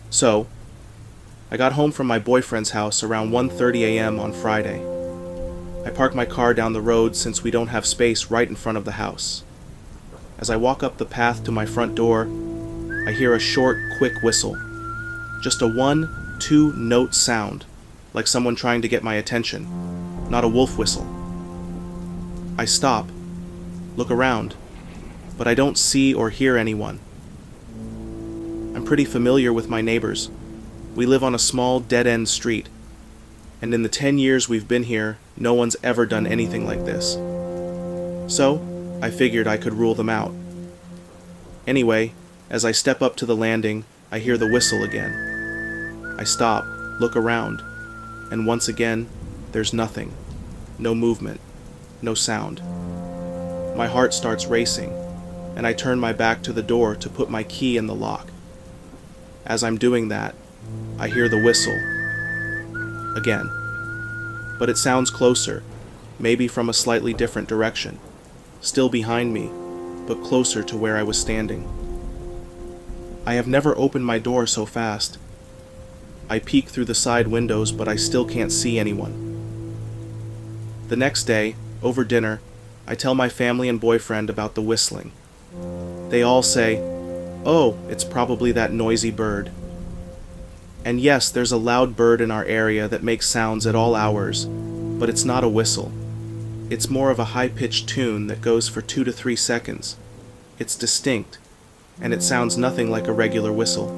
So, I got home from my boyfriend's house around 1:30 a.m. on Friday. I parked my car down the road since we don't have space right in front of the house. As I walk up the path to my front door, I hear a short, quick whistle. Just a 1-2 note sound, like someone trying to get my attention, not a wolf whistle. I stop, look around, but I don't see or hear anyone. I'm pretty familiar with my neighbors. We live on a small dead-end street, and in the 10 years we've been here, no one's ever done anything like this. So, I figured I could rule them out. Anyway, as I step up to the landing, I hear the whistle again. I stop, look around, and once again, there's nothing. No movement, no sound. My heart starts racing, and I turn my back to the door to put my key in the lock. As I'm doing that, I hear the whistle again. But it sounds closer, maybe from a slightly different direction. Still behind me, but closer to where I was standing. I have never opened my door so fast. I peek through the side windows, but I still can't see anyone. The next day, over dinner, I tell my family and boyfriend about the whistling. They all say, "Oh, it's probably that noisy bird." And yes, there's a loud bird in our area that makes sounds at all hours, but it's not a whistle. It's more of a high-pitched tune that goes for 2 to 3 seconds. It's distinct, and it sounds nothing like a regular whistle.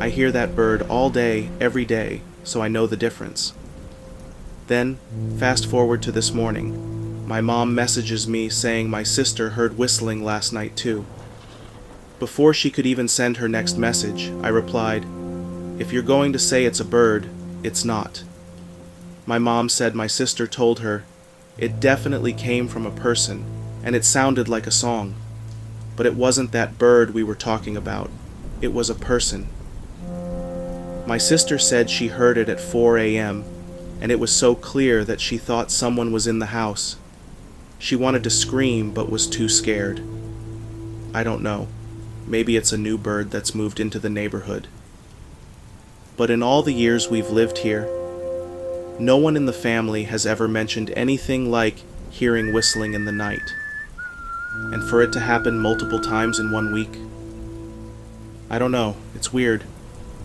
I hear that bird all day, every day, so I know the difference. Then, fast forward to this morning, my mom messages me saying my sister heard whistling last night too. Before she could even send her next message, I replied, "If you're going to say it's a bird, it's not." My mom said my sister told her, "It definitely came from a person, and it sounded like a song. But it wasn't that bird we were talking about. It was a person." My sister said she heard it at 4 a.m., and it was so clear that she thought someone was in the house. She wanted to scream, but was too scared. I don't know. Maybe it's a new bird that's moved into the neighborhood. But in all the years we've lived here, no one in the family has ever mentioned anything like hearing whistling in the night. And for it to happen multiple times in 1 week? I don't know, it's weird.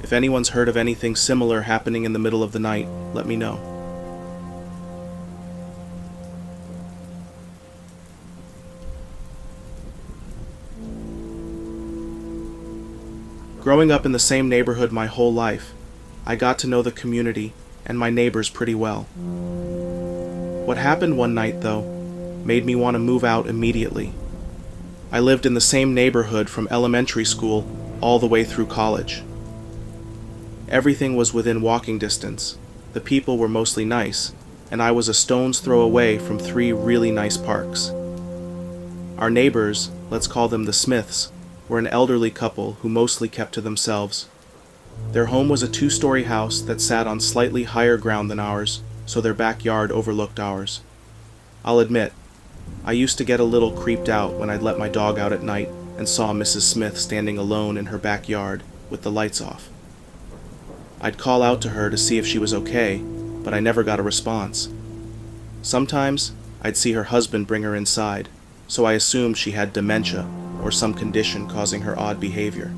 If anyone's heard of anything similar happening in the middle of the night, let me know. Growing up in the same neighborhood my whole life, I got to know the community and my neighbors pretty well. What happened one night, though, made me want to move out immediately. I lived in the same neighborhood from elementary school all the way through college. Everything was within walking distance, the people were mostly nice, and I was a stone's throw away from 3 really nice parks. Our neighbors, let's call them the Smiths, were an elderly couple who mostly kept to themselves. Their home was a 2-story house that sat on slightly higher ground than ours, so their backyard overlooked ours. I'll admit, I used to get a little creeped out when I'd let my dog out at night and saw Mrs. Smith standing alone in her backyard with the lights off. I'd call out to her to see if she was okay, but I never got a response. Sometimes, I'd see her husband bring her inside, so I assumed she had dementia or some condition causing her odd behavior.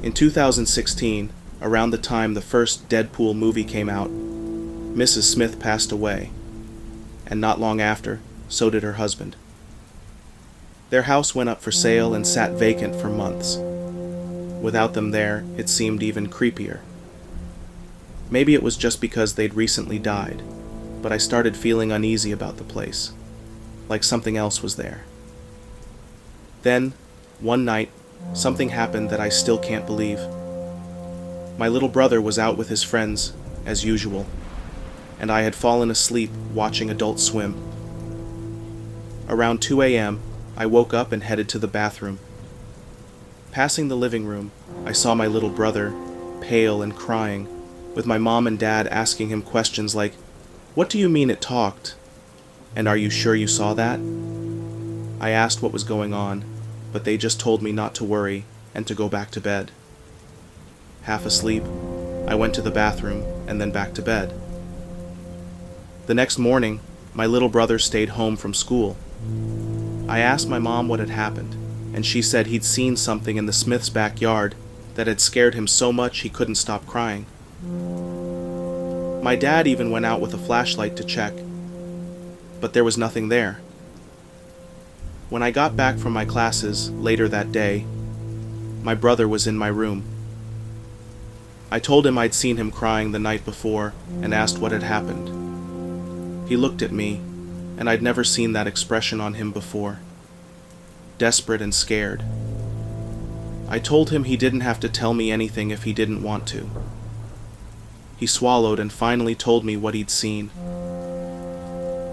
In 2016, around the time the first Deadpool movie came out, Mrs. Smith passed away, and not long after, so did her husband. Their house went up for sale and sat vacant for months. Without them there, it seemed even creepier. Maybe it was just because they'd recently died, but I started feeling uneasy about the place, like something else was there. Then, one night, something happened that I still can't believe. My little brother was out with his friends, as usual, and I had fallen asleep watching Adult Swim. Around 2 a.m., I woke up and headed to the bathroom. Passing the living room, I saw my little brother, pale and crying, with my mom and dad asking him questions like, "What do you mean it talked?" and "Are you sure you saw that?" I asked what was going on, but they just told me not to worry and to go back to bed. half asleep, I went to the bathroom and then back to bed. The next morning, my little brother stayed home from school. I asked my mom what had happened, and she said he'd seen something in the Smith's backyard that had scared him so much he couldn't stop crying. My dad even went out with a flashlight to check, but there was nothing there. When I got back from my classes later that day, my brother was in my room. I told him I'd seen him crying the night before and asked what had happened. He looked at me, and I'd never seen that expression on him before. Desperate and scared. I told him he didn't have to tell me anything if he didn't want to. He swallowed and finally told me what he'd seen.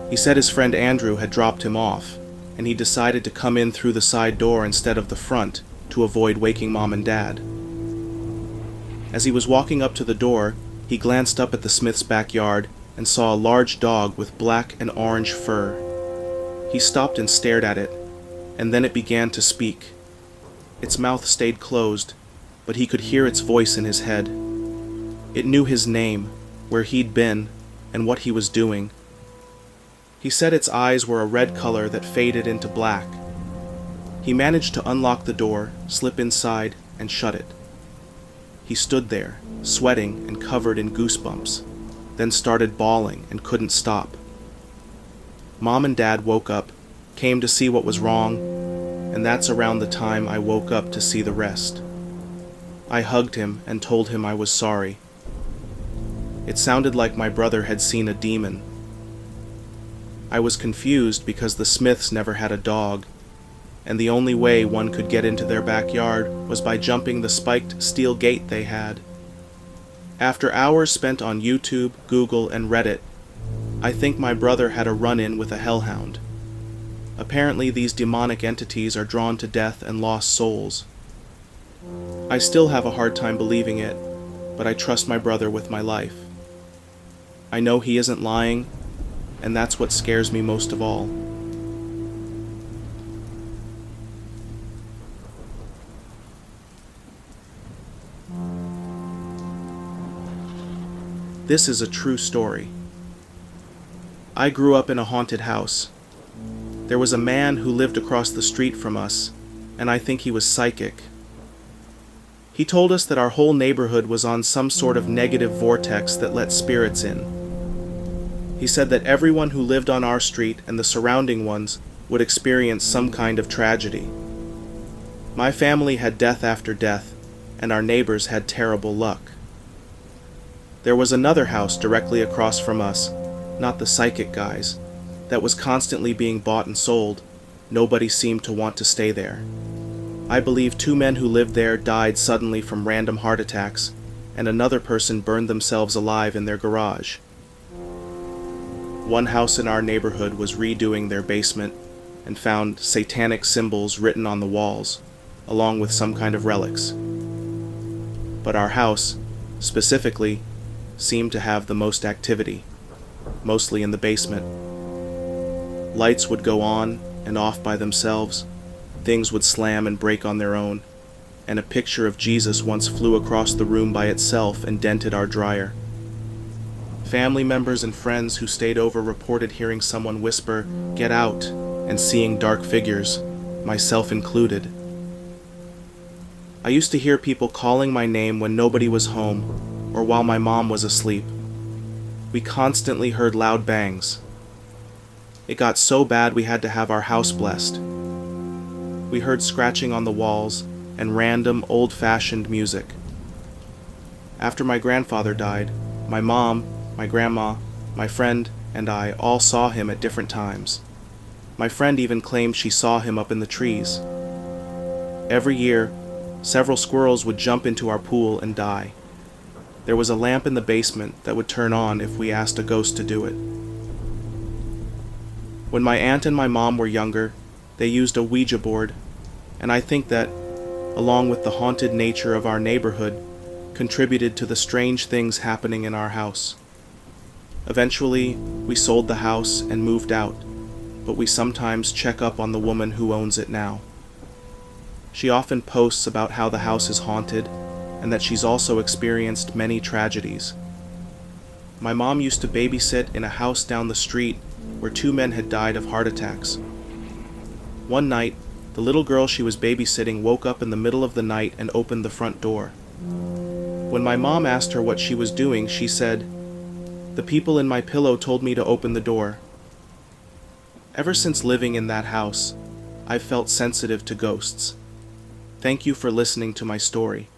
He said his friend Andrew had dropped him off, and he decided to come in through the side door instead of the front to avoid waking Mom and Dad. As he was walking up to the door, he glanced up at the Smith's backyard and saw a large dog with black and orange fur. He stopped and stared at it, and then it began to speak. Its mouth stayed closed, but he could hear its voice in his head. It knew his name, where he'd been, and what he was doing. He said its eyes were a red color that faded into black. He managed to unlock the door, slip inside, and shut it. He stood there, sweating and covered in goosebumps, then started bawling and couldn't stop. Mom and Dad woke up, came to see what was wrong, and that's around the time I woke up to see the rest. I hugged him and told him I was sorry. It sounded like my brother had seen a demon. I was confused because the Smiths never had a dog, and the only way one could get into their backyard was by jumping the spiked steel gate they had. After hours spent on YouTube, Google, and Reddit, I think my brother had a run-in with a hellhound. Apparently these demonic entities are drawn to death and lost souls. I still have a hard time believing it, but I trust my brother with my life. I know he isn't lying, and that's what scares me most of all. This is a true story. I grew up in a haunted house. There was a man who lived across the street from us, and I think he was psychic. He told us that our whole neighborhood was on some sort of negative vortex that let spirits in. He said that everyone who lived on our street and the surrounding ones would experience some kind of tragedy. My family had death after death, and our neighbors had terrible luck. There was another house directly across from us, not the psychic guys, that was constantly being bought and sold. Nobody seemed to want to stay there. I believe 2 men who lived there died suddenly from random heart attacks, and another person burned themselves alive in their garage. One house in our neighborhood was redoing their basement and found satanic symbols written on the walls, along with some kind of relics. But our house, specifically, seemed to have the most activity, mostly in the basement. Lights would go on and off by themselves, things would slam and break on their own, and a picture of Jesus once flew across the room by itself and dented our dryer. Family members and friends who stayed over reported hearing someone whisper, "Get out," and seeing dark figures, myself included. I used to hear people calling my name when nobody was home or while my mom was asleep. We constantly heard loud bangs. It got so bad we had to have our house blessed. We heard scratching on the walls and random old-fashioned music. After my grandfather died, my mom, my grandma, my friend, and I all saw him at different times. My friend even claimed she saw him up in the trees. Every year, several squirrels would jump into our pool and die. There was a lamp in the basement that would turn on if we asked a ghost to do it. When my aunt and my mom were younger, they used a Ouija board, and I think that, along with the haunted nature of our neighborhood, contributed to the strange things happening in our house. Eventually, we sold the house and moved out, but we sometimes check up on the woman who owns it now. She often posts about how the house is haunted, and that she's also experienced many tragedies. My mom used to babysit in a house down the street where 2 men had died of heart attacks. One night, the little girl she was babysitting woke up in the middle of the night and opened the front door. When my mom asked her what she was doing, she said, "The people in my pillow told me to open the door." Ever since living in that house, I've felt sensitive to ghosts. Thank you for listening to my story.